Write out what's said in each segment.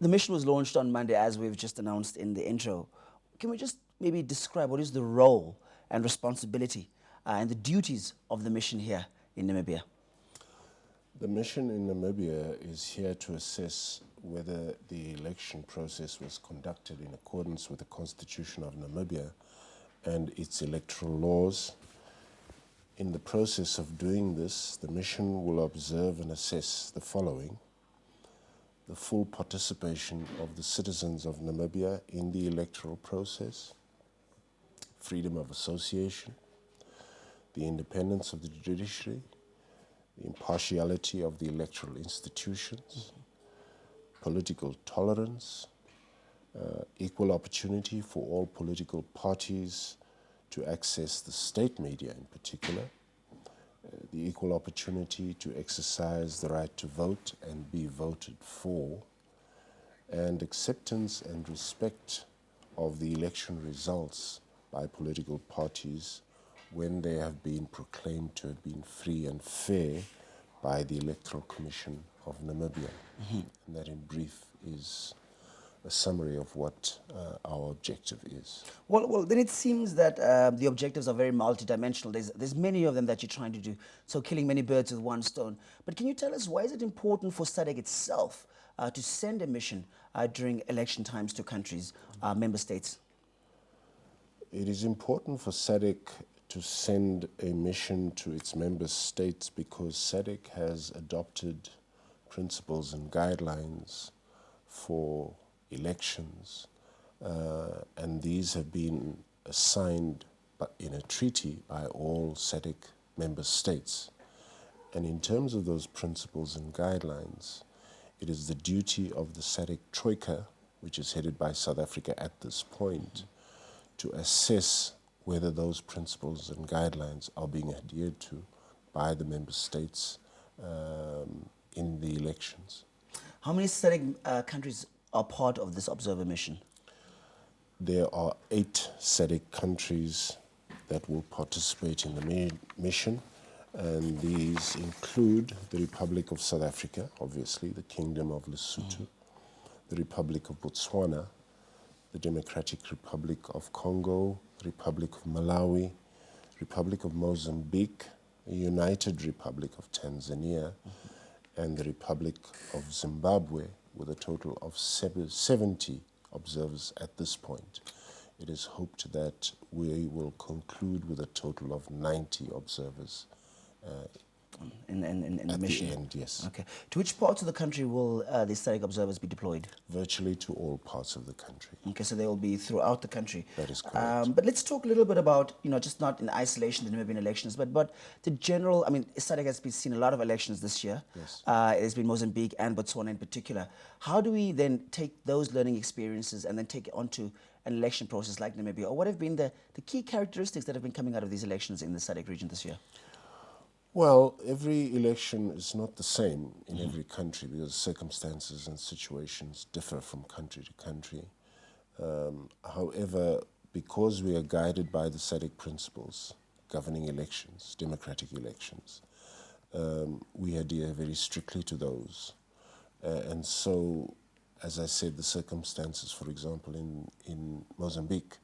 The mission was launched on Monday, as we've just announced in the intro. Can we just maybe describe what is the role and responsibility and the duties of the mission here in Namibia? The mission in Namibia is here to assess whether the election process was conducted in accordance with the Constitution of Namibia and its electoral laws. In the process of doing this, the mission will observe and assess the following: the full participation of the citizens of Namibia in the electoral process, freedom of association, the independence of the judiciary, the impartiality of the electoral institutions, political tolerance, equal opportunity for all political parties to access the state media in particular, the equal opportunity to exercise the right to vote and be voted for, and acceptance and respect of the election results by political parties when they have been proclaimed to have been free and fair by the Electoral Commission of Namibia. And that in brief is a summary of what our objective is. Well, then it seems that the objectives are very multidimensional. There's many of them that you're trying to do, so killing many birds with one stone. But can you tell us, why is it important for SADC itself to send a mission during election times to countries, member states? It is important for SADC to send a mission to its member states because SADC has adopted principles and guidelines for elections, and these have been assigned in a treaty by all SADC member states. And in terms of those principles and guidelines, it is the duty of the SADC Troika, which is headed by South Africa at this point, to assess whether those principles and guidelines are being adhered to by the member states in the elections. How many SADC countries are part of this observer mission? There are 8 SADC countries that will participate in the mission, and these include the Republic of South Africa, obviously, the Kingdom of Lesotho, the Republic of Botswana, the Democratic Republic of Congo, the Republic of Malawi, Republic of Mozambique, the United Republic of Tanzania, and the Republic of Zimbabwe, with a total of 70 observers at this point. It is hoped that we will conclude with a total of 90 observers in the mission? At the end, yes. Okay. To which parts of the country will the SADC observers be deployed? Virtually to all parts of the country. Okay, so they will be throughout the country. That is correct. But let's talk a little bit about, just not in isolation the Namibian elections, but the general, SADC has been seen a lot of elections this year. Yes. There's been Mozambique and Botswana in particular. How do we then take those learning experiences and then take it onto an election process like Namibia? Or what have been the key characteristics that have been coming out of these elections in the SADC region this year? Well, every election is not the same in every country because circumstances and situations differ from country to country. However, because we are guided by the SADC principles governing elections, democratic elections, we adhere very strictly to those. And so, as I said, the circumstances, for example, in Mozambique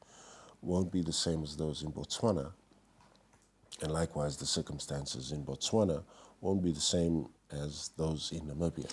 won't be the same as those in Botswana. And likewise, the circumstances in Botswana won't be the same as those in Namibia.